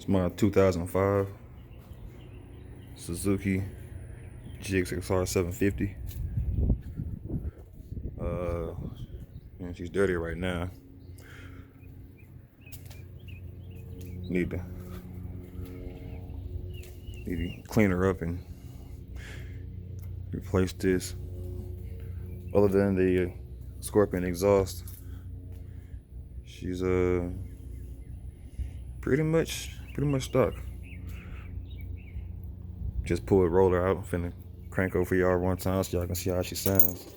My 2005 Suzuki gsxr 750. And she's dirty right now. Need to clean her up and replace this. Other than the Scorpion exhaust, she's pretty much stock. Just pull the roller out. I'm finna crank over for y'all one time so y'all can see how she sounds.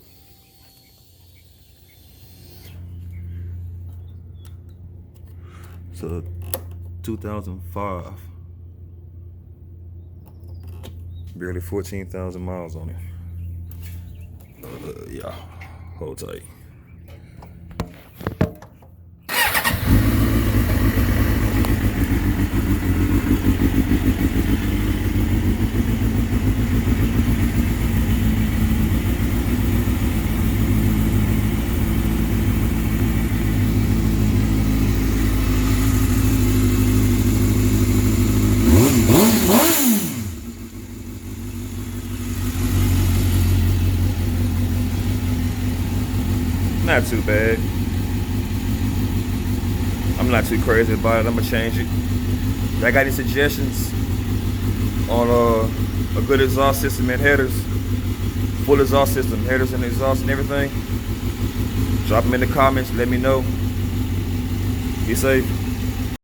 So 2005, barely 14,000 miles on it. Yeah, hold tight. Not too bad. I'm not too crazy about it. I'm gonna change it. If I got any suggestions on a good exhaust system and headers, full exhaust system, headers and exhaust and everything, drop them in the comments. Let me know. Be safe.